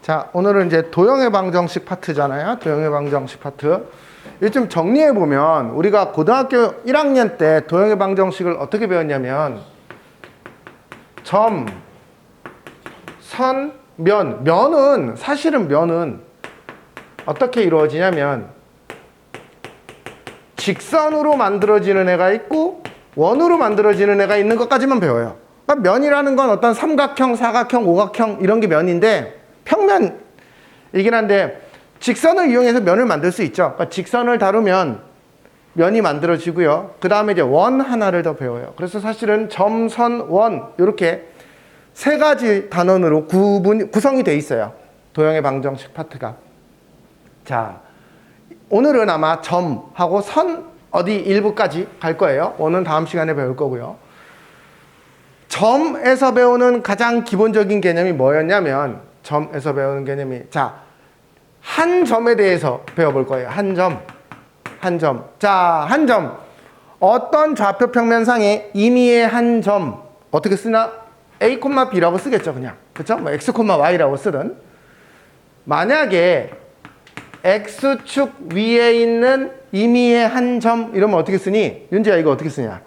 자, 오늘은 이제 도형의 방정식 파트잖아요. 도형의 방정식 파트. 이거 좀 정리해보면 우리가 고등학교 1학년 때 도형의 방정식을 어떻게 배웠냐면 점, 선, 면. 면은 사실은 면은 어떻게 이루어지냐면 직선으로 만들어지는 애가 있고 원으로 만들어지는 애가 있는 것까지만 배워요. 그러니까 면이라는 건 어떤 삼각형, 사각형, 오각형 이런 게 면인데 평면이긴 한데 직선을 이용해서 면을 만들 수 있죠. 그러니까 직선을 다루면 면이 만들어지고요. 그 다음에 이제 원 하나를 더 배워요. 그래서 사실은 점, 선, 원 이렇게 세 가지 단원으로 구성이 돼 있어요. 도형의 방정식 파트가. 자, 오늘은 아마 점하고 선 어디 일부까지 갈 거예요. 원은 다음 시간에 배울 거고요. 점에서 배우는 가장 기본적인 개념이 뭐였냐면 점에서 배우는 개념이 한 점에 대해서 배워볼 거예요. 한 점. 자, 한 점. 어떤 좌표 평면상에 임의의 한 점 어떻게 쓰나? A, B라고 쓰겠죠, 그냥. 그쵸? 뭐 X, Y라고 쓰든. 만약에 X축 위에 있는 임의의 한 점 이러면 어떻게 쓰니? 윤지야, 이거 어떻게 쓰냐?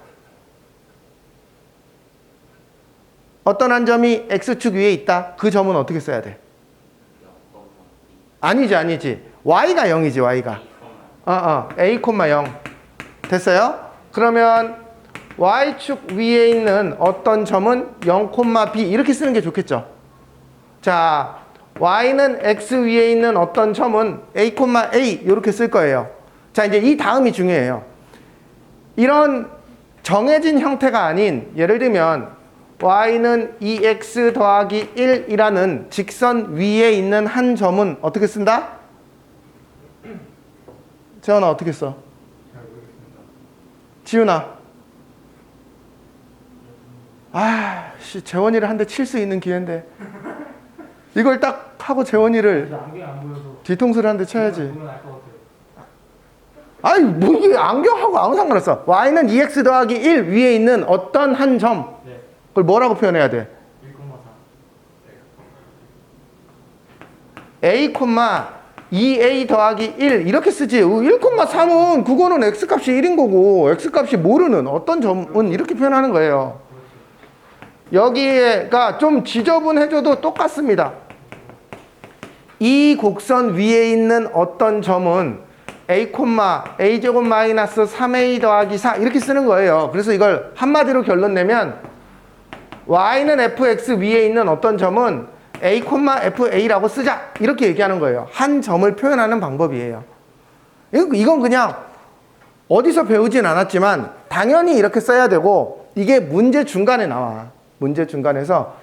어떤 한 점이 X축 위에 있다. 그 점은 어떻게 써야 돼? 아니지. Y가 0이지, Y가. A, 0. 됐어요? 그러면 Y축 위에 있는 어떤 점은 0, B 이렇게 쓰는 게 좋겠죠. 자, Y는 X 위에 있는 어떤 점은 A, A 이렇게 쓸 거예요. 자, 이제 이 다음이 중요해요. 이런 정해진 형태가 아닌, 예를 들면 Y는 2X 더하기 1이라는 직선 위에 있는 한 점은 어떻게 쓴다? 재원아, 어떻게 써? 지훈아. 재원이를 한 대 칠 수 있는 기회인데. 이걸 딱 하고 재원이를 뒤통수를 한 대 쳐야지. 아니, 뭐 이게 안경하고 아무 상관없어. Y는 2X 더하기 1 위에 있는 어떤 한 점. 그걸 뭐라고 표현해야 돼? 1,4. A, 2A 더하기 1 이렇게 쓰지. 1,3은 그거는 X값이 1인 거고 X값이 모르는 어떤 점은 이렇게 표현하는 거예요. 여기가 좀 지저분해져도 똑같습니다. 이 곡선 위에 있는 어떤 점은 A, A제곱 마이너스 3A 더하기 4 이렇게 쓰는 거예요. 그래서 이걸 한마디로 결론 내면 Y는 fx 위에 있는 어떤 점은 A, FA라고 쓰자 이렇게 얘기하는 거예요. 한 점을 표현하는 방법이에요. 이건 그냥 어디서 배우진 않았지만 당연히 이렇게 써야 되고 이게 문제 중간에 나와. 문제 중간에서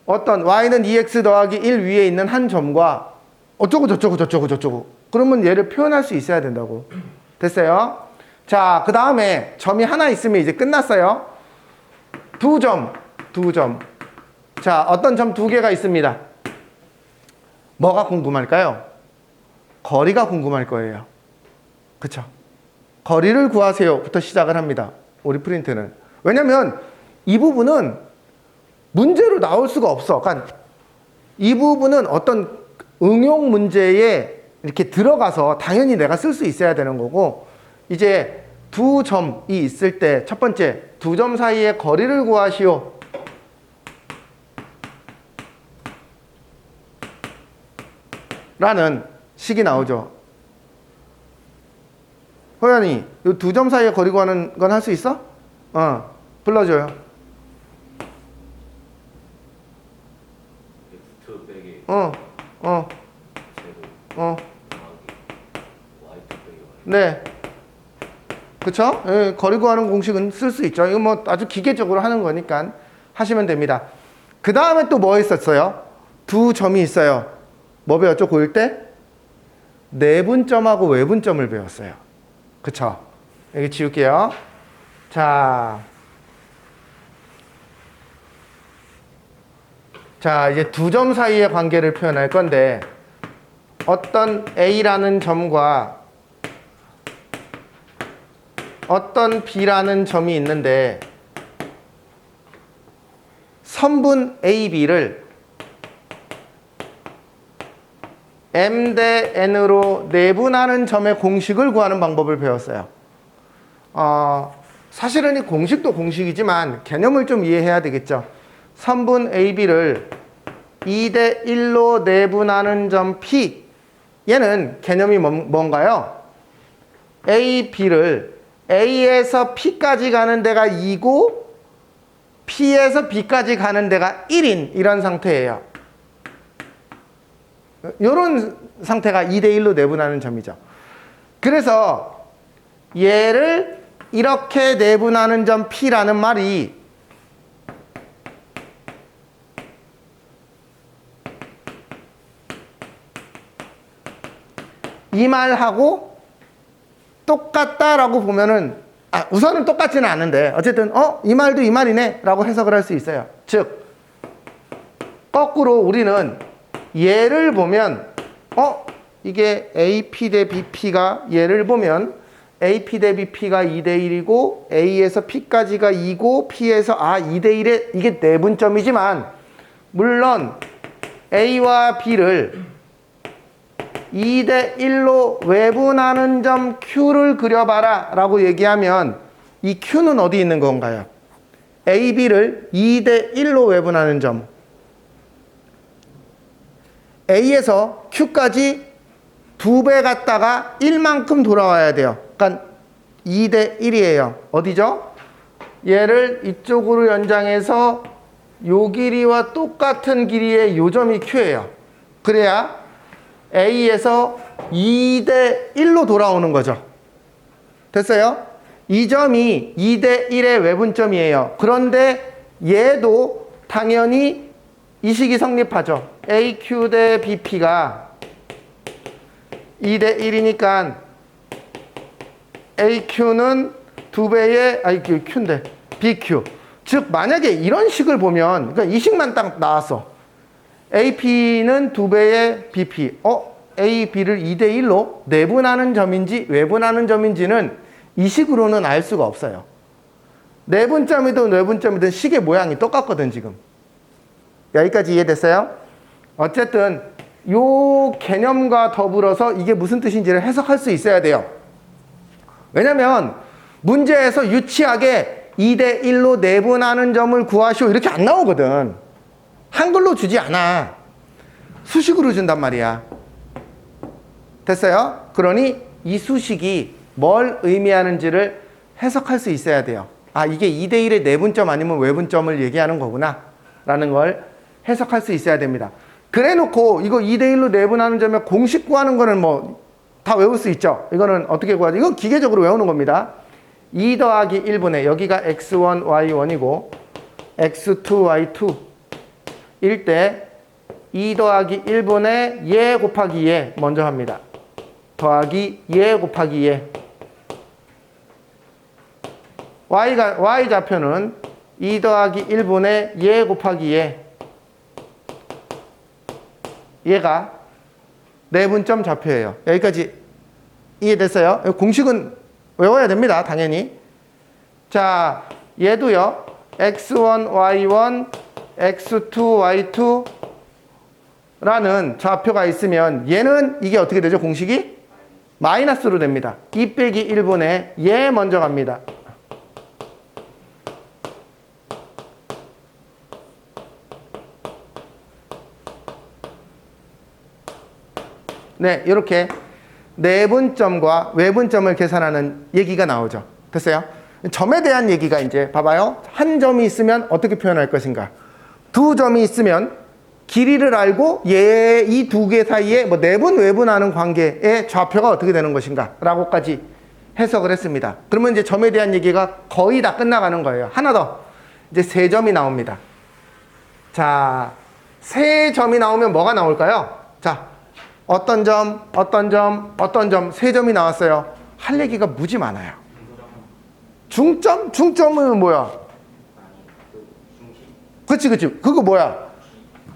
어떤 Y는 2X 더하기 1 위에 있는 한 점과 어쩌고 저쩌고 그러면 얘를 표현할 수 있어야 된다고. 됐어요? 자, 그 다음에 점이 하나 있으면 이제 끝났어요. 두 점. 자, 어떤 점 두 개가 있습니다. 뭐가 궁금할까요? 거리가 궁금할 거예요. 그쵸? 거리를 구하세요부터 시작을 합니다. 우리 프린트는. 왜냐면 이 부분은 문제로 나올 수가 없어. 그러니까 이 부분은 어떤 응용 문제에 이렇게 들어가서 당연히 내가 쓸 수 있어야 되는 거고, 이제 두 점이 있을 때 첫 번째, 두 점 사이의 거리를 구하시오. 라는 식이 나오죠. 호연이, 이 두 점 사이의 거리 구하는 건 할 수 있어? 불러줘요. X 빼기 네. 그쵸? 예, 거리 구하는 공식은 쓸 수 있죠. 이거 뭐 아주 기계적으로 하는 거니까 하시면 됩니다. 그 다음에 또 뭐 있었어요? 두 점이 있어요. 뭐 배웠죠? 고1 때? 내분점하고 외분점을 배웠어요. 그쵸? 여기 지울게요. 자, 이제 두 점 사이의 관계를 표현할 건데 어떤 A라는 점과 어떤 B라는 점이 있는데 선분 A, B를 m 대 n으로 내분하는 점의 공식을 구하는 방법을 배웠어요. 사실은 이 공식도 공식이지만 개념을 좀 이해해야 되겠죠. 선분 AB를 2대 1로 내분하는 점 P, 얘는 개념이 뭔가요? A, B를 A에서 P까지 가는 데가 2고 P에서 B까지 가는 데가 1인 이런 상태예요. 이런 상태가 2대 1로 내분하는 점이죠. 그래서 얘를 이렇게 내분하는 점 P라는 말이 이 말하고 똑같다라고 보면은 우선은 똑같지는 않은데 어쨌든 이 말도 이 말이네 라고 해석을 할 수 있어요. 즉 거꾸로 우리는 얘를 보면 이게 AP 대 BP가 얘를 보면 AP 대 BP가 2대 1이고 A에서 P까지가 2고 P에서 2대 1에 이게 내분점이지만 물론 A와 B를 2대 1로 외분하는 점 Q를 그려봐라 라고 얘기하면 이 Q는 어디 있는 건가요? AB를 2대 1로 외분하는 점 A에서 Q까지 2배 갔다가 1만큼 돌아와야 돼요. 그러니까 2대 1이에요. 어디죠? 얘를 이쪽으로 연장해서 요 길이와 똑같은 길이의 요 점이 Q예요. 그래야 A에서 2대 1로 돌아오는 거죠. 됐어요? 이 점이 2대 1의 외분점이에요. 그런데 얘도 당연히 이 식이 성립하죠. AQ 대 BP가 2대 1이니까 AQ는 2배의 Q인데 BQ. 즉 만약에 이런 식을 보면 그러니까 이 식만 딱 나왔어. AP는 2배의 BP. AB를 2대 1로 내분하는 점인지 외분하는 점인지는 이 식으로는 알 수가 없어요. 내분점이든 외분점이든 식의 모양이 똑같거든 지금. 여기까지 이해됐어요? 어쨌든 요 개념과 더불어서 이게 무슨 뜻인지를 해석할 수 있어야 돼요. 왜냐면 문제에서 유치하게 2대 1로 내분하는 점을 구하시오 이렇게 안 나오거든. 한글로 주지 않아. 수식으로 준단 말이야. 됐어요? 그러니 이 수식이 뭘 의미하는지를 해석할 수 있어야 돼요. 이게 2대 1의 내분점 아니면 외분점을 얘기하는 거구나 라는 걸 해석할 수 있어야 됩니다. 그래 놓고 이거 2대 1로 내분하는 점에 공식 구하는 거는 뭐 다 외울 수 있죠. 이거는 어떻게 구하죠? 이건 기계적으로 외우는 겁니다. 2 더하기 1분의 여기가 x1, y1이고 x2, y2 일 때 2 더하기 1분의 예 곱하기 예 먼저 합니다. 더하기 예 곱하기 예. y 좌표는 2 더하기 1분의 예 곱하기 예. 얘가 내분점 좌표예요. 여기까지 이해됐어요? 공식은 외워야 됩니다. 당연히. 자, 얘도요. x1, y1, x2, y2라는 좌표가 있으면 얘는 이게 어떻게 되죠? 공식이? 마이너스로 됩니다. 2 빼기 1분의 얘 먼저 갑니다. 네, 이렇게 내분점과 외분점을 계산하는 얘기가 나오죠. 됐어요? 점에 대한 얘기가 이제 봐봐요. 한 점이 있으면 어떻게 표현할 것인가. 두 점이 있으면 길이를 알고 이 두 개 사이에 뭐 내분 외분하는 관계의 좌표가 어떻게 되는 것인가 라고까지 해석을 했습니다. 그러면 이제 점에 대한 얘기가 거의 다 끝나가는 거예요. 하나 더. 이제 세 점이 나옵니다. 자, 세 점이 나오면 뭐가 나올까요? 자, 어떤 점, 어떤 점, 어떤 점, 세 점이 나왔어요. 할 얘기가 무지 많아요. 중점? 중점은 뭐야? 그치. 그거 뭐야?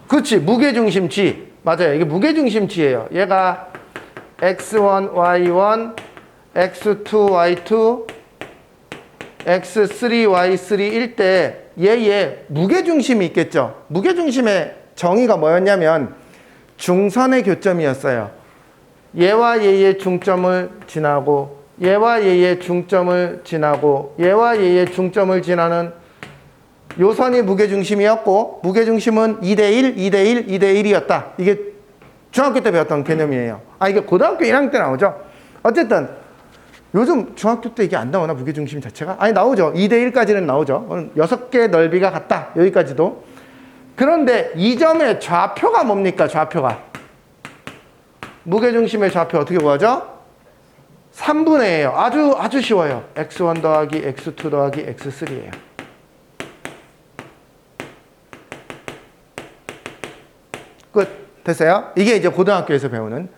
그치. 무게중심치. 맞아요. 이게 무게중심치예요. 얘가 x1, y1, x2, y2, x3, y3일 때 얘 무게중심이 있겠죠. 무게중심의 정의가 뭐였냐면 중선의 교점이었어요. 얘와 얘의 중점을 지나고 얘와 얘의 중점을 지나고 얘와 얘의 중점을 지나는 요 선이 무게중심이었고 무게중심은 2대1, 2대1, 2대1이었다. 이게 중학교 때 배웠던 개념이에요. 이게 고등학교 1학년 때 나오죠. 어쨌든 요즘 중학교 때 이게 안 나오나 무게중심 자체가? 나오죠. 2대1까지는 나오죠. 6개 넓이가 같다. 여기까지도. 그런데 이 점의 좌표가 뭡니까? 좌표가. 무게중심의 좌표 어떻게 구하죠? 3분의 1이에요. 아주 쉬워요. x1 더하기 x2 더하기 x3예요. 끝. 됐어요? 이게 이제 고등학교에서 배우는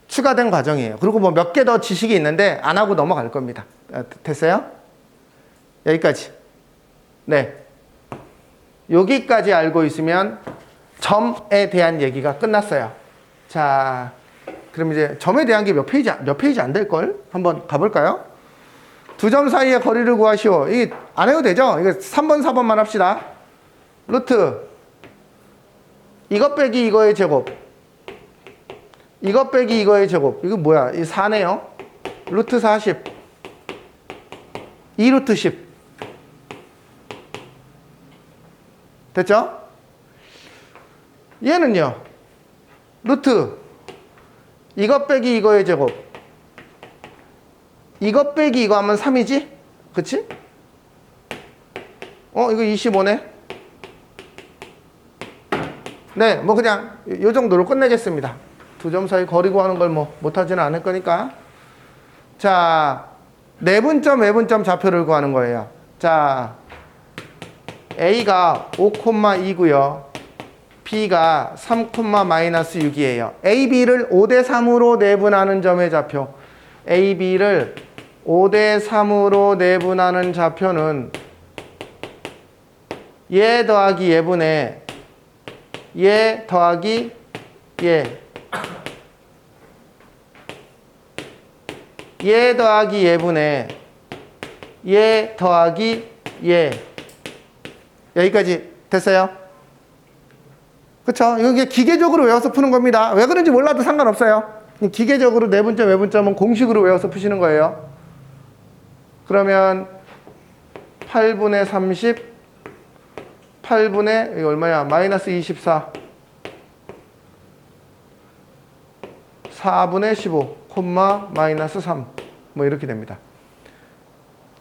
추가된 과정이에요. 그리고 뭐 몇 개 더 지식이 있는데 안 하고 넘어갈 겁니다. 됐어요? 여기까지. 네. 여기까지 알고 있으면 점에 대한 얘기가 끝났어요. 자, 그럼 이제 점에 대한 게 몇 페이지 안 될걸? 한번 가볼까요? 두 점 사이의 거리를 구하시오. 이게 안 해도 되죠? 이거 3번, 4번만 합시다. 루트. 이것 빼기 이거의 제곱. 이것 빼기 이거의 제곱. 이거 뭐야? 이 4네요. 루트 40. 2루트 10. 됐죠? 얘는요. 루트. 이것 빼기 이거의 제곱. 이것 빼기 이거 하면 3이지? 그치? 이거 25네? 네, 뭐 그냥 요 정도로 끝내겠습니다. 두 점 사이 거리 구하는 걸 뭐 못하지는 않을 거니까. 자, 내분점, 외분점 좌표를 구하는 거예요. 자, A가 5,2고요. B가 3,-6이에요. AB를 5대3으로 내분하는 점의 좌표. AB를 5대3으로 내분하는 좌표는 얘 더하기 얘분의 얘 더하기 얘. 얘 더하기 얘분의 얘 더하기 얘. 여기까지 됐어요? 그쵸? 이게 기계적으로 외워서 푸는 겁니다. 왜 그런지 몰라도 상관없어요. 기계적으로 내분점, 외분점은 공식으로 외워서 푸시는 거예요. 그러면 8분의 30, 8분의, 이거 얼마야? 마이너스 24. 4분의 15, 콤마, 마이너스 3. 뭐 이렇게 됩니다.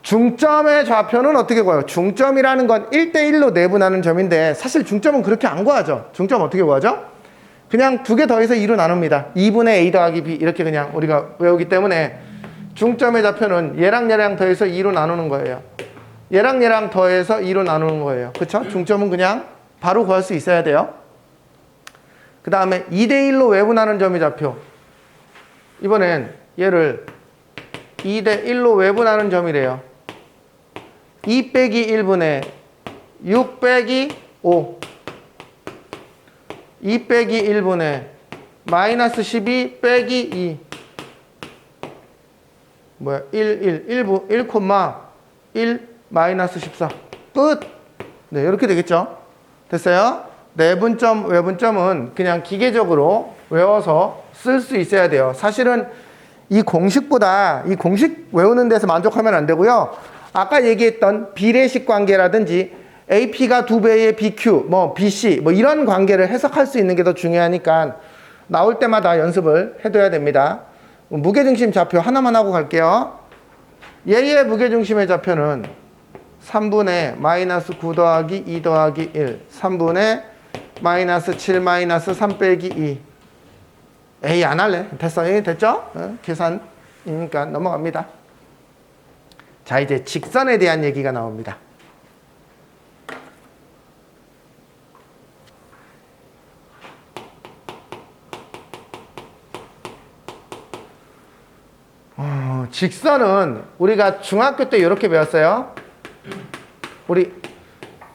중점의 좌표는 어떻게 구해요? 중점이라는 건 1대1로 내분하는 점인데 사실 중점은 그렇게 안 구하죠. 중점 어떻게 구하죠? 그냥 두 개 더해서 2로 나눕니다. 2분의 A 더하기 B 이렇게 그냥 우리가 외우기 때문에 중점의 좌표는 얘랑 얘랑 더해서 2로 나누는 거예요. 얘랑 얘랑 더해서 2로 나누는 거예요. 그쵸? 중점은 그냥 바로 구할 수 있어야 돼요. 그 다음에 2대1로 외분하는 점의 좌표. 이번엔 얘를 2대1로 외분하는 점이래요. 2 빼기 1분의 6 빼기 5. 2 빼기 1분의 마이너스 12 빼기 2. 뭐야? 1 콤마 1 마이너스 14. 끝! 네, 이렇게 되겠죠? 됐어요? 내분점, 외분점은 그냥 기계적으로 외워서 쓸 수 있어야 돼요. 사실은 이 공식보다 이 공식 외우는 데서 만족하면 안 되고요. 아까 얘기했던 비례식 관계라든지 AP가 2배의 BQ, 뭐 BC, 뭐 이런 관계를 해석할 수 있는 게 더 중요하니까 나올 때마다 연습을 해둬야 됩니다. 무게중심 좌표 하나만 하고 갈게요. 얘의 무게중심의 좌표는 3분의 마이너스 9 더하기 2 더하기 1, 3분의 마이너스 7 마이너스 3 빼기 2. 에이, 안 할래. 됐어. 됐죠? 계산이니까 넘어갑니다. 자, 이제 직선에 대한 얘기가 나옵니다. 직선은 우리가 중학교 때 이렇게 배웠어요. 우리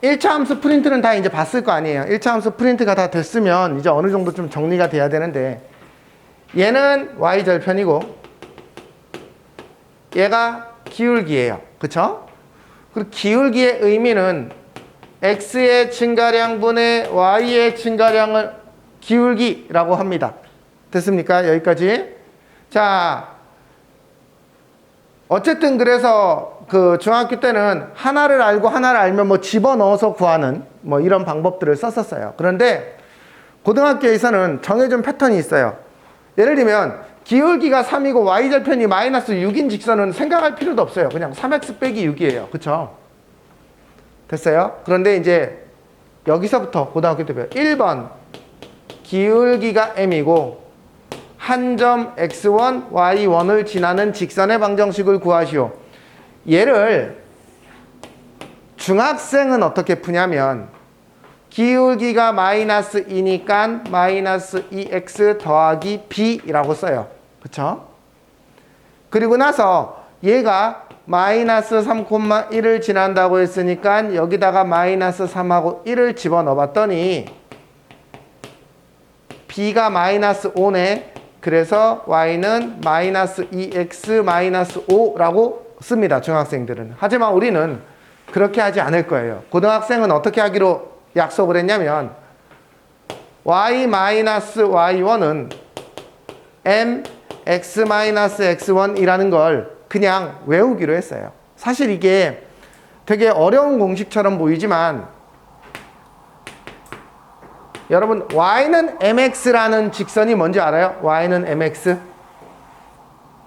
1차 함수 프린트는 다 이제 봤을 거 아니에요. 1차 함수 프린트가 다 됐으면 이제 어느 정도 좀 정리가 돼야 되는데 얘는 y절편이고 얘가 기울기예요. 그쵸? 그리고 기울기의 의미는 x의 증가량분의 y의 증가량을 기울기라고 합니다. 됐습니까? 여기까지. 자, 어쨌든 그래서 그 중학교 때는 하나를 알고 하나를 알면 뭐 집어넣어서 구하는 뭐 이런 방법들을 썼었어요. 그런데 고등학교에서는 정해진 패턴이 있어요. 예를 들면 기울기가 3이고 y절편이 마이너스 6인 직선은 생각할 필요도 없어요. 그냥 3x 빼기 6이에요. 그쵸? 됐어요? 그런데 이제 여기서부터 고등학교 때 배워요. 1번 기울기가 m이고 한 점 x1, y1을 지나는 직선의 방정식을 구하시오. 얘를 중학생은 어떻게 푸냐면 기울기가 마이너스 2니까 마이너스 2x 더하기 b라고 써요. 그쵸? 그리고 나서 얘가 마이너스 3,1을 지난다고 했으니까 여기다가 마이너스 3하고 1을 집어넣어 봤더니 b가 마이너스 5네. 그래서 y는 마이너스 2x 마이너스 5라고 씁니다. 중학생들은. 하지만 우리는 그렇게 하지 않을 거예요. 고등학생은 어떻게 하기로 약속을 했냐면 y 마이너스 y1은 m x 마이너스 x1이라는 걸 그냥 외우기로 했어요. 사실 이게 되게 어려운 공식처럼 보이지만 여러분 y는 mx라는 직선이 뭔지 알아요? y는 mx?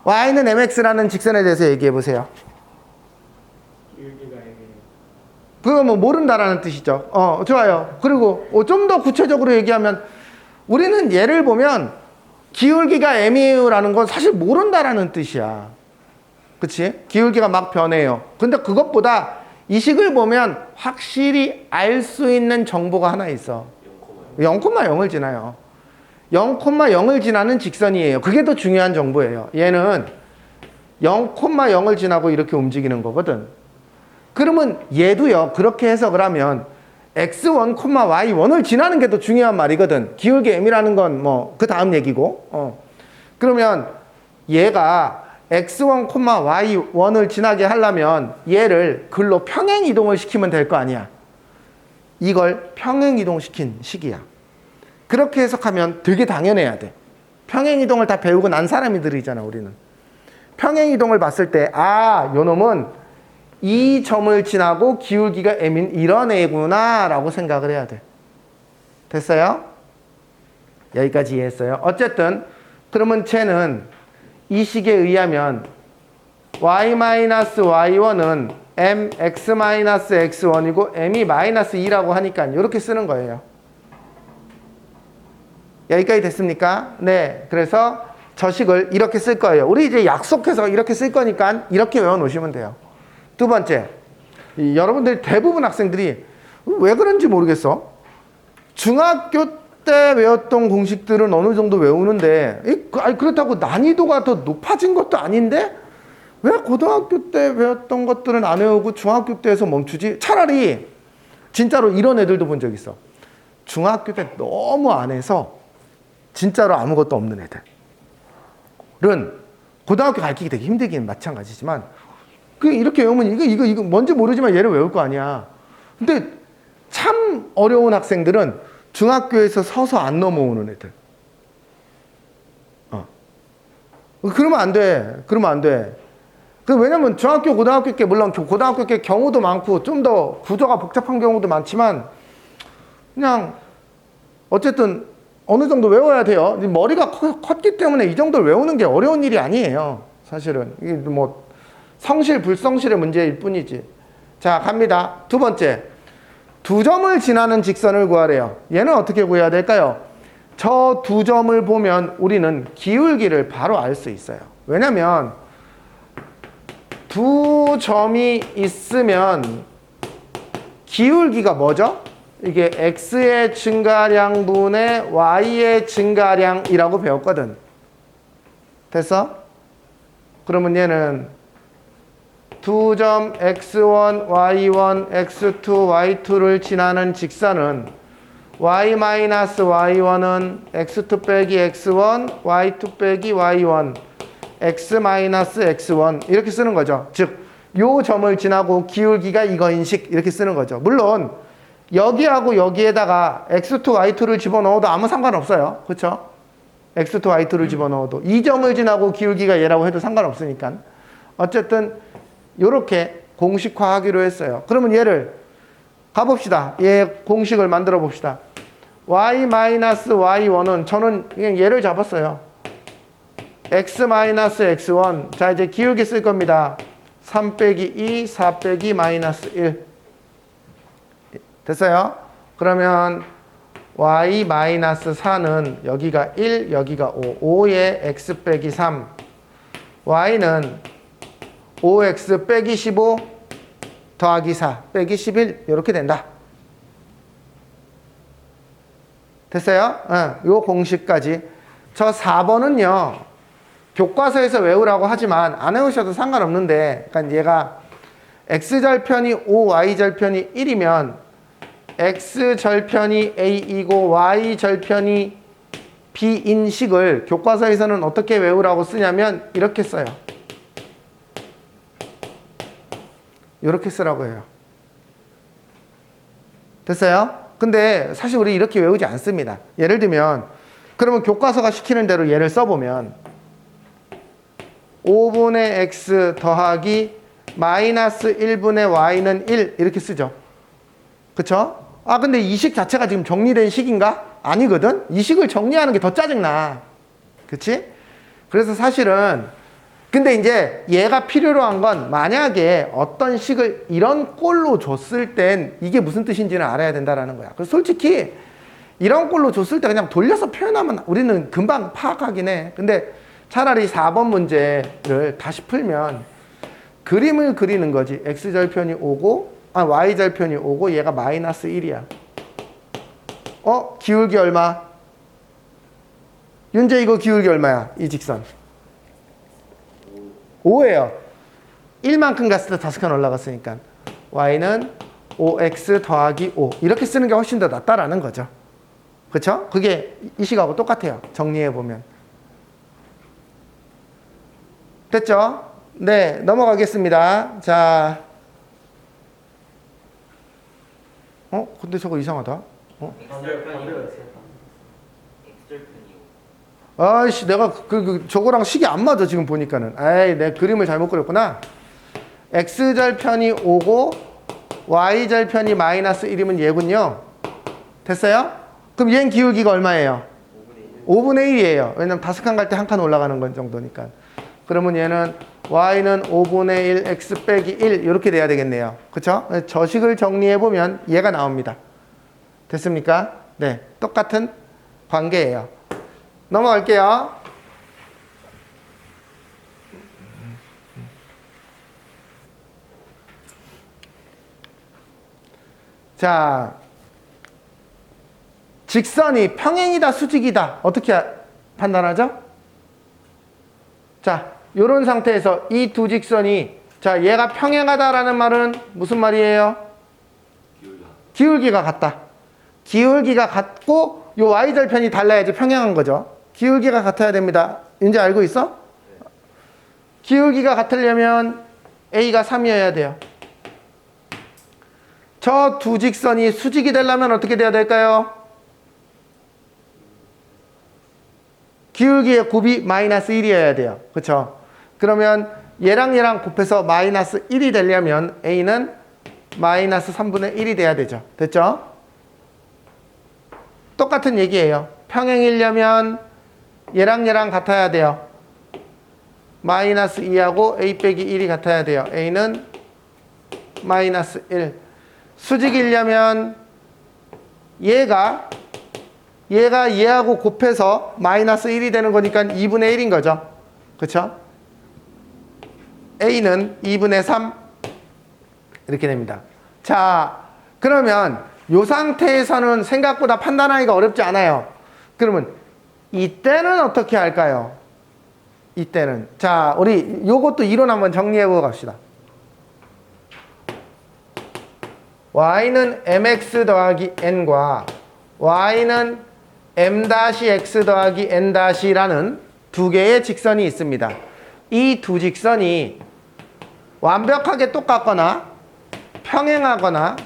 y는 mx라는 직선에 대해서 얘기해 보세요. 그거 뭐 모른다라는 뜻이죠. 좋아요. 그리고 좀 더 구체적으로 얘기하면 우리는 예를 보면 기울기가 m이에요라는 건 사실 모른다라는 뜻이야. 그치? 기울기가 막 변해요. 근데 그것보다 이 식을 보면 확실히 알 수 있는 정보가 하나 있어. 0,0을 지나요. 0,0을 지나는 직선이에요. 그게 더 중요한 정보예요. 얘는 0,0을 지나고 이렇게 움직이는 거거든. 그러면 얘도요. 그렇게 해석을 하면 x1, y1을 지나는 게 더 중요한 말이거든. 기울기 m이라는 건 뭐 그 다음 얘기고. 그러면 얘가 x1, y1을 지나게 하려면 얘를 글로 평행 이동을 시키면 될 거 아니야. 이걸 평행 이동시킨 식이야. 그렇게 해석하면 되게 당연해야 돼. 평행 이동을 다 배우고 난 사람들이잖아, 우리는. 평행 이동을 봤을 때, 요 놈은 이 점을 지나고 기울기가 m인 이런 애구나 라고 생각을 해야 돼. 됐어요? 여기까지 이해했어요? 어쨌든 그러면 쟤는 이 식에 의하면 y-y1은 mx-x1이고 m이 마이너스 2라고 하니까 이렇게 쓰는 거예요. 여기까지 됐습니까? 네. 그래서 저 식을 이렇게 쓸 거예요. 우리 이제 약속해서 이렇게 쓸 거니까 이렇게 외워 놓으시면 돼요. 두 번째, 여러분들 대부분 학생들이 왜 그런지 모르겠어. 중학교 때 외웠던 공식들은 어느 정도 외우는데 그렇다고 난이도가 더 높아진 것도 아닌데 왜 고등학교 때 외웠던 것들은 안 외우고 중학교 때에서 멈추지? 차라리 진짜로 이런 애들도 본 적 있어. 중학교 때 너무 안 해서 진짜로 아무것도 없는 애들은 고등학교 가르치기 되게 힘들긴 마찬가지지만 이렇게 외우면 이거 뭔지 모르지만 얘를 외울 거 아니야. 근데 참 어려운 학생들은 중학교에서 서서 안 넘어오는 애들. 그러면 안 돼. 그러면 안 돼. 왜냐면 중학교, 고등학교 때 물론 고등학교 때 경우도 많고 좀 더 구조가 복잡한 경우도 많지만 그냥 어쨌든 어느 정도 외워야 돼요. 머리가 컸기 때문에 이 정도를 외우는 게 어려운 일이 아니에요. 사실은 이게 뭐 성실 불성실의 문제일 뿐이지. 자, 갑니다. 두 번째, 두 점을 지나는 직선을 구하래요. 얘는 어떻게 구해야 될까요? 저 두 점을 보면 우리는 기울기를 바로 알 수 있어요. 왜냐면 두 점이 있으면 기울기가 뭐죠? 이게 x의 증가량분의 y의 증가량이라고 배웠거든. 됐어? 그러면 얘는 두 점 x1, y1, x2, y2를 지나는 직선은 y-y1은 x2 빼기 x1, y2 빼기 y1, x-x1 이렇게 쓰는 거죠. 즉, 요 점을 지나고 기울기가 이거인식 이렇게 쓰는 거죠. 물론 여기하고 여기에다가 x2, y2를 집어넣어도 아무 상관없어요. 그쵸? x2, y2를 집어넣어도 이 점을 지나고 기울기가 얘라고 해도 상관없으니까. 어쨌든 요렇게 공식화하기로 했어요. 그러면 얘를 가봅시다. 얘 공식을 만들어 봅시다. y-y1은 저는 그냥 얘를 잡았어요. x-x1. 자, 이제 기울기 쓸 겁니다. 3 빼기 2, 4 빼기 마이너스 1. 됐어요? 그러면 y-4는 여기가 1, 여기가 5. 5에 x 빼기 3. y는 5x 빼기 15 더하기 4 빼기 11 이렇게 된다. 됐어요? 요 공식까지. 저 4번은요. 교과서에서 외우라고 하지만 안 외우셔도 상관없는데, 그러니까 얘가 x절편이 5, y절편이 1이면 x절편이 a이고 y절편이 b인 식을 교과서에서는 어떻게 외우라고 쓰냐면 이렇게 써요. 이렇게 쓰라고 해요. 됐어요? 근데 사실 우리 이렇게 외우지 않습니다. 예를 들면 그러면 교과서가 시키는 대로 얘를 써보면 5분의 x 더하기 마이너스 1분의 y는 1 이렇게 쓰죠. 그쵸? 아 근데 이 식 자체가 지금 정리된 식인가? 아니거든? 이 식을 정리하는 게 더 짜증나. 그치? 그래서 사실은 근데 이제 얘가 필요로 한 건 만약에 어떤 식을 이런 꼴로 줬을 땐 이게 무슨 뜻인지는 알아야 된다라는 거야. 그래서 솔직히 이런 꼴로 줬을 때 그냥 돌려서 표현하면 우리는 금방 파악하긴 해. 근데 차라리 4번 문제를 다시 풀면 그림을 그리는 거지. x절편이 오고 y절편이 오고 얘가 마이너스 1이야. 기울기 얼마? 윤재 이거 기울기 얼마야? 이 직선 5예요. 1만큼 갔을 때 5칸 올라갔으니까 y는 5x 더하기 5 이렇게 쓰는 게 훨씬 더 낫다라는 거죠. 그쵸? 그게 이 식하고 똑같아요. 정리해보면. 됐죠? 네, 넘어가겠습니다. 자, 근데 저거 이상하다. 아이씨, 내가 저거랑 식이 안 맞아, 지금 보니까는. 에이, 내 그림을 잘못 그렸구나. x절편이 5고, y절편이 마이너스 1이면 얘군요. 됐어요? 그럼 얘는 기울기가 얼마예요? 5분의 1이에요. 왜냐면 5칸 갈 때 한 칸 올라가는 건 정도니까. 그러면 얘는 y는 5분의 1 x 빼기 1 이렇게 돼야 되겠네요. 그쵸? 저 식을 정리해보면 얘가 나옵니다. 됐습니까? 네, 똑같은 관계예요. 넘어갈게요. 자, 직선이 평행이다, 수직이다. 어떻게 판단하죠? 자, 이런 상태에서 이 두 직선이 자, 얘가 평행하다라는 말은 무슨 말이에요? 기울기가 같다. 기울기가 같고 요 y절편이 달라야지 평행한 거죠. 기울기가 같아야 됩니다. 이제 알고 있어? 기울기가 같으려면 a가 3이어야 돼요. 저 두 직선이 수직이 되려면 어떻게 돼야 될까요? 기울기의 곱이 마이너스 1이어야 돼요. 그쵸? 그러면 얘랑 얘랑 곱해서 마이너스 1이 되려면 a는 마이너스 3분의 1이 돼야 되죠. 됐죠? 똑같은 얘기예요. 평행이려면 얘랑 얘랑 같아야 돼요. 마이너스 2하고 a 빼기 1이 같아야 돼요. a는 마이너스 1. 수직이려면 얘가 얘하고 곱해서 마이너스 1이 되는 거니까 2분의 1인 거죠. 그쵸? a는 2분의 3 이렇게 됩니다. 자, 그러면 이 상태에서는 생각보다 판단하기가 어렵지 않아요. 그러면 이때는 어떻게 할까요? 이때는 자, 우리 요것도 이론 한번 정리해보고 갑시다. y는 mx 더하기 n과 y는 m-x 더하기 n-라는 두 개의 직선이 있습니다. 이 두 직선이 완벽하게 똑같거나 평행하거나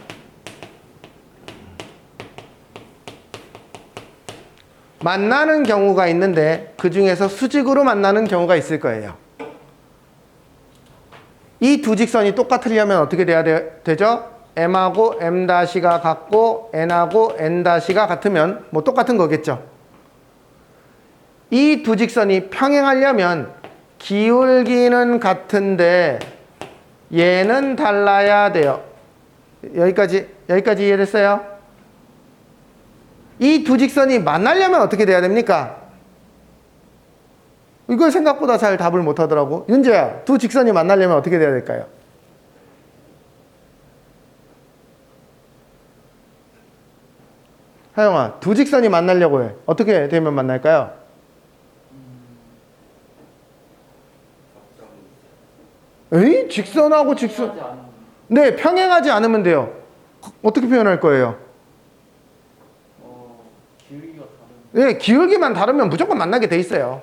만나는 경우가 있는데 그 중에서 수직으로 만나는 경우가 있을 거예요. 이 두 직선이 똑같으려면 어떻게 돼야 되죠? m하고 m-가 같고 n하고 n-가 같으면 뭐 똑같은 거겠죠. 이 두 직선이 평행하려면 기울기는 같은데 얘는 달라야 돼요. 여기까지 이해됐어요? 이 두 직선이 만나려면 어떻게 돼야 됩니까? 이걸 생각보다 잘 답을 못 하더라고. 윤재야, 두 직선이 만나려면 어떻게 돼야 될까요? 하영아, 두 직선이 만나려고 해. 어떻게 되면 만날까요? 에이? 직선하고 직선. 네, 평행하지 않으면 돼요. 어떻게 표현할 거예요? 기울기가 다른. 네, 기울기만 다르면 무조건 만나게 돼 있어요.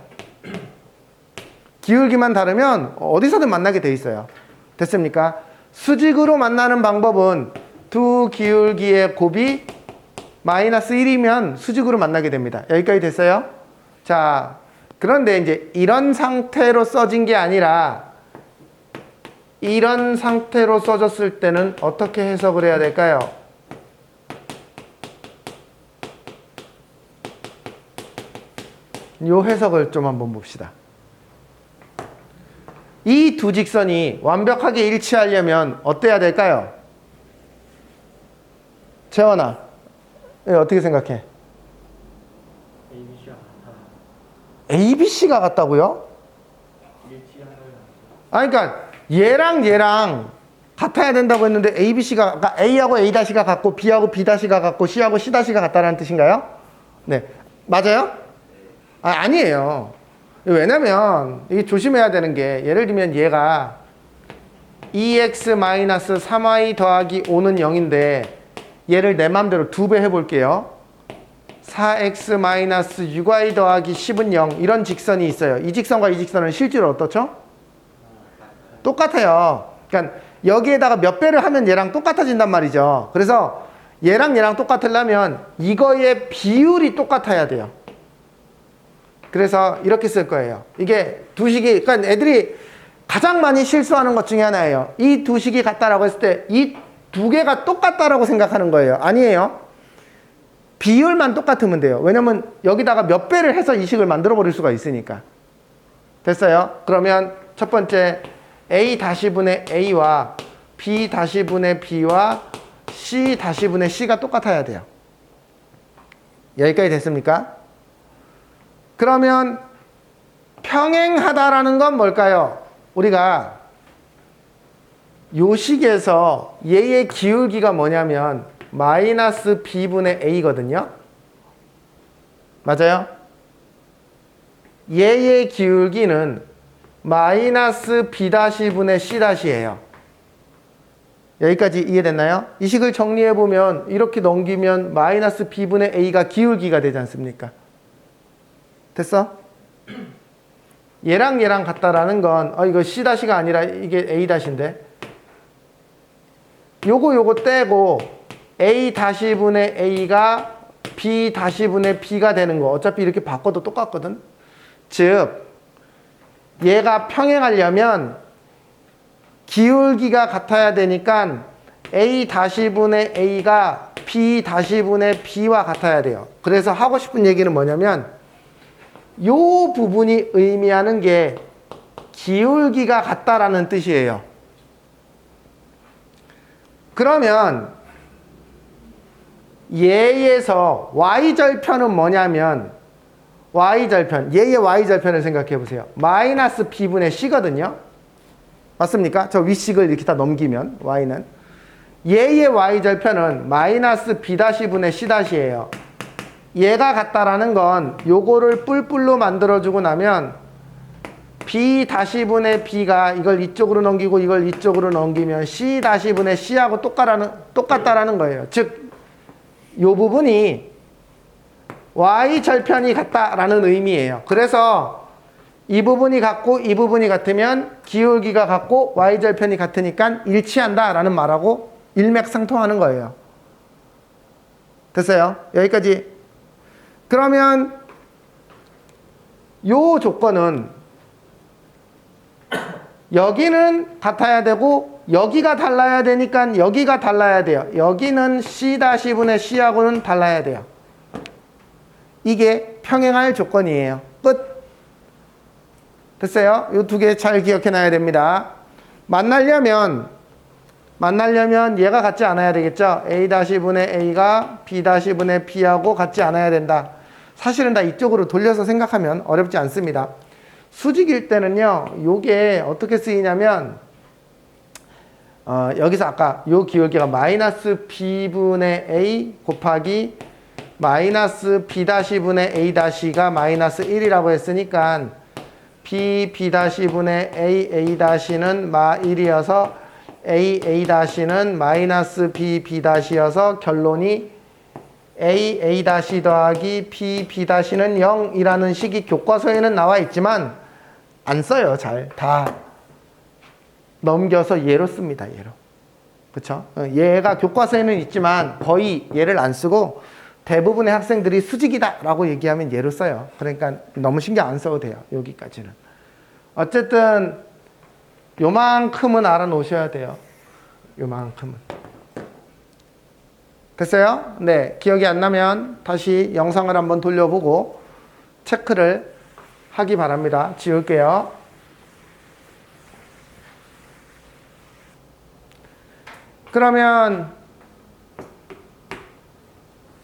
기울기만 다르면 어디서든 만나게 돼 있어요. 됐습니까? 수직으로 만나는 방법은 두 기울기의 곱이 마이너스 1이면 수직으로 만나게 됩니다. 여기까지 됐어요? 자, 그런데 이제 이런 상태로 써진 게 아니라 이런 상태로 써졌을 때는 어떻게 해석을 해야 될까요? 이 해석을 좀 한번 봅시다. 이 두 직선이 완벽하게 일치하려면 어때야 될까요? 재원아, 어떻게 생각해? ABC가 같아. ABC가 같다고요? 일치하는. 그러니까 얘랑 같아야 된다고 했는데 ABC가 A하고 A-가 같고 B하고 B-가 같고 C하고 C-가 같다는 뜻인가요? 네, 맞아요? 아니에요. 왜냐면 이게 조심해야 되는 게 예를 들면 얘가 2x-3y 더하기 5는 0인데 얘를 내 맘대로 2배 해볼게요. 4x-6y 더하기 10은 0 이런 직선이 있어요. 이 직선과 이 직선은 실제로 어떻죠? 똑같아요. 그러니까 여기에다가 몇 배를 하면 얘랑 똑같아진단 말이죠. 그래서 얘랑 똑같으려면 이거의 비율이 똑같아야 돼요. 그래서 이렇게 쓸 거예요. 이게 두 식이, 그러니까 애들이 가장 많이 실수하는 것 중에 하나예요. 이 두 식이 같다라고 했을 때 이 두 개가 똑같다라고 생각하는 거예요. 아니에요. 비율만 똑같으면 돼요. 왜냐면 여기다가 몇 배를 해서 이 식을 만들어 버릴 수가 있으니까. 됐어요? 그러면 첫 번째 A-분의 A와 B-분의 B와 C-분의 C가 똑같아야 돼요. 여기까지 됐습니까? 그러면 평행하다라는 건 뭘까요? 우리가 요 식에서 얘의 기울기가 뭐냐면 마이너스 B분의 A거든요. 맞아요? 얘의 기울기는 마이너스 B-분의 C-예요. 여기까지 이해됐나요? 이 식을 정리해보면 이렇게 넘기면 마이너스 B분의 A가 기울기가 되지 않습니까? 됐어? 얘랑 같다라는 건 이거 C-가 아니라 이게 A-인데 요거 떼고 A-분의 A가 B-분의 B가 되는 거 어차피 이렇게 바꿔도 똑같거든. 즉 얘가 평행하려면 기울기가 같아야 되니까 A-분의 A가 B-분의 B와 같아야 돼요. 그래서 하고 싶은 얘기는 뭐냐면 요 부분이 의미하는 게 기울기가 같다라는 뜻이에요. 그러면 얘에서 y절편은 뭐냐면 y절편, 얘의 y절편을 생각해 보세요. 마이너스 b분의 c거든요. 맞습니까? 저 윗식을 이렇게 다 넘기면 y는 얘의 y절편은 마이너스 b-분의 c-예요. 얘가 같다라는 건 요거를 뿔뿔로 만들어주고 나면 b-분의 b가 이걸 이쪽으로 넘기고 이걸 이쪽으로 넘기면 c-분의 c하고 똑같다라는 거예요. 즉, 요 부분이 y절편이 같다라는 의미예요. 그래서 이 부분이 같고 이 부분이 같으면 기울기가 같고 y절편이 같으니까 일치한다라는 말하고 일맥상통하는 거예요. 됐어요? 여기까지. 그러면 요 조건은 여기는 같아야 되고 여기가 달라야 되니까 여기가 달라야 돼요. 여기는 C-분의 C하고는 달라야 돼요. 이게 평행할 조건이에요. 끝. 됐어요? 이 두 개 잘 기억해 놔야 됩니다. 만나려면 얘가 같지 않아야 되겠죠? A-분의 A가 B-분의 B하고 같지 않아야 된다. 사실은 다 이쪽으로 돌려서 생각하면 어렵지 않습니다. 수직일 때는요, 요게 어떻게 쓰이냐면, 여기서 아까 요 기울기가 마이너스 B분의 A 곱하기 마이너스 B-분의 A-가 마이너스 1이라고 했으니까 B-분의 A-는 마 1이어서 A-는 마이너스 B-여서 결론이 A 더하기 B-는 0이라는 식이 교과서에는 나와 있지만 안 써요. 잘 다 넘겨서 얘로 씁니다. 얘로. 그쵸? 얘가 교과서에는 있지만 거의 얘를 안 쓰고 대부분의 학생들이 수직이다 라고 얘기하면 얘로 써요. 그러니까 너무 신경 안 써도 돼요. 여기까지는. 어쨌든 요만큼은 알아놓으셔야 돼요. 요만큼은. 됐어요? 네. 기억이 안 나면 다시 영상을 한번 돌려보고 체크를 하기 바랍니다. 지울게요. 그러면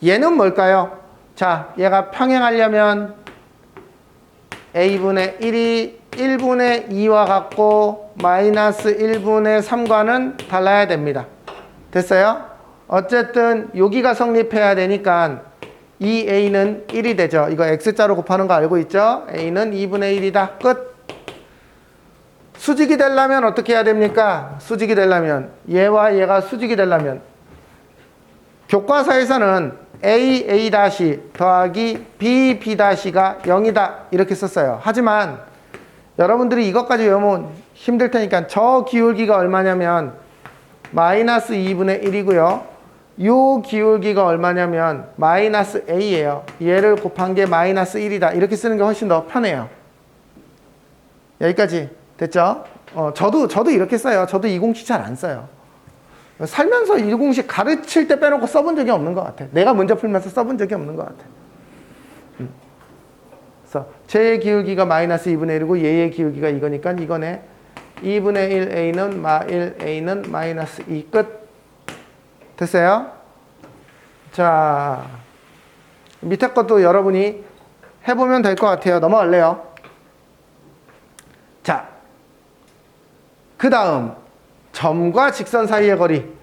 얘는 뭘까요? 자, 얘가 평행하려면 A분의 1이 1분의 2와 같고 마이너스 1분의 3과는 달라야 됩니다. 됐어요? 어쨌든 여기가 성립해야 되니까 이 A는 1이 되죠. 이거 X자로 곱하는 거 알고 있죠? A는 2분의 1이다. 끝. 수직이 되려면 어떻게 해야 됩니까? 수직이 되려면 얘와 얘가 수직이 되려면 교과서에서는 A 더하기 B-가 0이다 이렇게 썼어요. 하지만 여러분들이 이것까지 외우면 힘들 테니까 저 기울기가 얼마냐면 마이너스 2분의 1이고요. 요 기울기가 얼마냐면 마이너스 A예요. 얘를 곱한 게 마이너스 1이다. 이렇게 쓰는 게 훨씬 더 편해요. 여기까지 됐죠? 저도 이렇게 써요. 저도 이 공식 잘 안 써요. 살면서 이 공식 가르칠 때 빼놓고 써본 적이 없는 것 같아. 내가 먼저 풀면서 써본 적이 없는 것 같아. 그래서 제 기울기가 마이너스 2분의 1이고 얘의 기울기가 이거니까 이거네. 2분의 1A는 마 1A는 마이너스 2 끝. 됐어요? 자, 밑에 것도 여러분이 해보면 될 것 같아요. 넘어갈래요? 자, 그 다음 점과 직선 사이의 거리.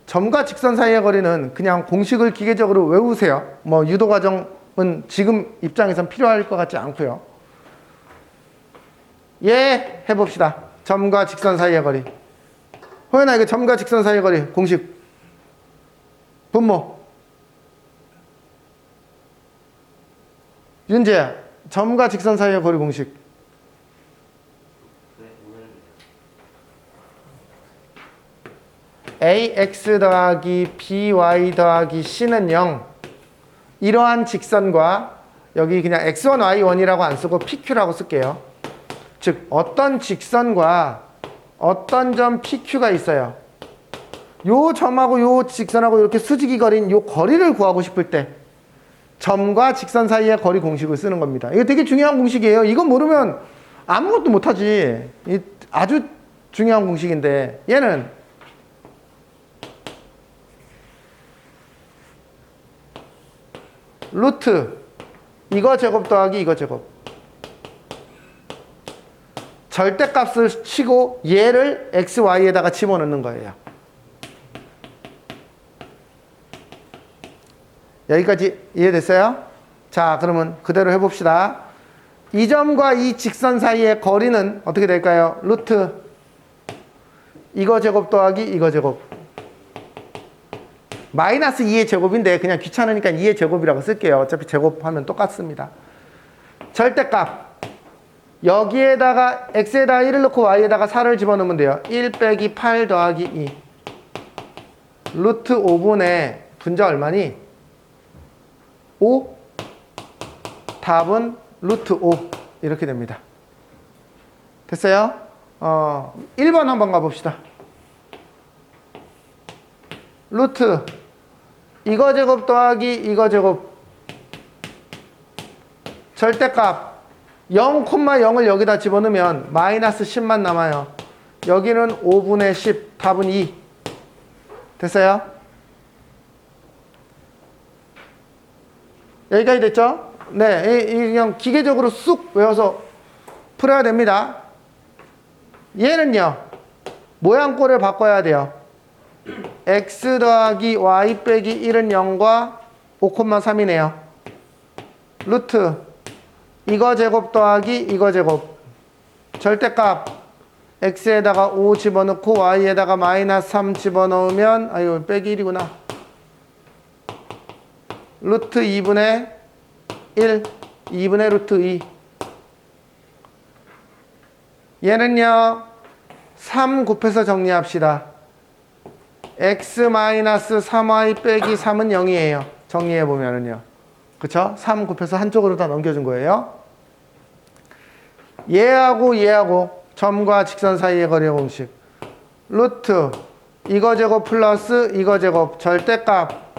점과 직선 사이의 거리는 그냥 공식을 기계적으로 외우세요. 뭐 유도 과정은 지금 입장에선 필요할 것 같지 않고요. 예, 해봅시다. 점과 직선 사이의 거리. 호연아, 이거 점과 직선 사이의 거리 공식. 분모. 윤재야, 점과 직선 사이의 거리 공식. ax 더하기 by 더하기 c는 0. 이러한 직선과 여기 그냥 x1, y1이라고 안 쓰고 pq라고 쓸게요. 즉 어떤 직선과 어떤 점 pq가 있어요. 요 점하고 요 직선하고 이렇게 수직이 거린 요 거리를 구하고 싶을 때 점과 직선 사이의 거리 공식을 쓰는 겁니다. 이거 되게 중요한 공식이에요. 이거 모르면 아무것도 못하지. 아주 중요한 공식인데 얘는 루트 이거 제곱 더하기 이거 제곱. 절대값을 치고 얘를 x, y에다가 집어넣는 거예요. 여기까지 이해됐어요? 자, 그러면 그대로 해봅시다. 이 점과 이 직선 사이의 거리는 어떻게 될까요? 루트 이거 제곱 더하기 이거 제곱. 마이너스 2의 제곱인데 그냥 귀찮으니까 2의 제곱이라고 쓸게요. 어차피 제곱하면 똑같습니다. 절대값 여기에다가 x에다가 1을 넣고 y에다가 4를 집어넣으면 돼요. 1 빼기 8 더하기 2 루트 5분의 분자 얼마니? 5? 답은 루트 5. 이렇게 됩니다. 됐어요? 1번 한번 가봅시다. 루트 이거 제곱 더하기 이거 제곱 절대값 0,0을 여기다 집어넣으면 마이너스 10만 남아요. 여기는 5분의 10, 답은 2. 됐어요? 여기까지 됐죠? 네, 그냥 기계적으로 쑥 외워서 풀어야 됩니다. 얘는요, 모양꼴을 바꿔야 돼요. x 더하기 y 빼기 1은 0과 5,3이네요. 루트 이거 제곱 더하기 이거 제곱 절대값 x에다가 5 집어넣고 y에다가 마이너스 3 집어넣으면 아유 빼기 1이구나. 루트 2분의 1 2분의 루트 2 얘는요 3 곱해서 정리합시다. x 마이너스 3y 빼기 3은 0이에요. 정리해보면은요. 그쵸? 3 곱해서 한쪽으로 다 넘겨준 거예요. 얘하고 얘하고 점과 직선 사이의 거리 공식. 루트 이거 제곱 플러스 이거 제곱 절대값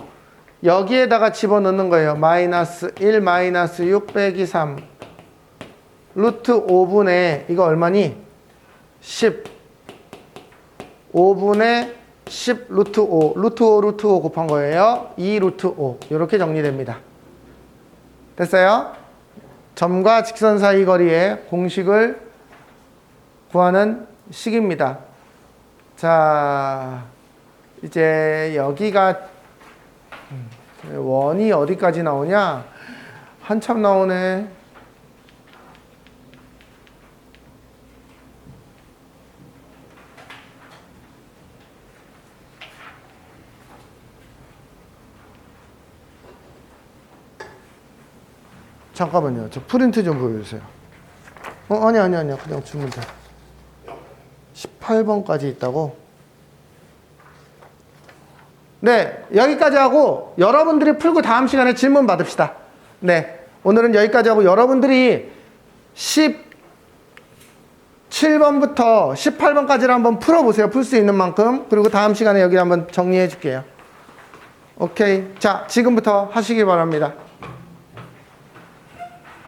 여기에다가 집어넣는 거예요. 마이너스 1 마이너스 6 빼기 3 루트 5분의 이거 얼마니? 10 5분의 10 루트 5 루트 5 루트 5 곱한 거예요. 2 루트 5 이렇게 정리됩니다. 됐어요? 점과 직선 사이 거리의 공식을 구하는 식입니다. 자, 이제 여기가 원이 어디까지 나오냐? 한참 나오네. 잠깐만요. 저 프린트 좀 보여주세요. 아니야. 그냥 주면 돼. 18번까지 있다고? 네, 여기까지 하고 여러분들이 풀고 다음 시간에 질문 받읍시다. 네, 오늘은 여기까지 하고 여러분들이 17번부터 18번까지를 한번 풀어보세요. 풀 수 있는 만큼. 그리고 다음 시간에 여기 한번 정리해 줄게요. 오케이. 자, 지금부터 하시기 바랍니다.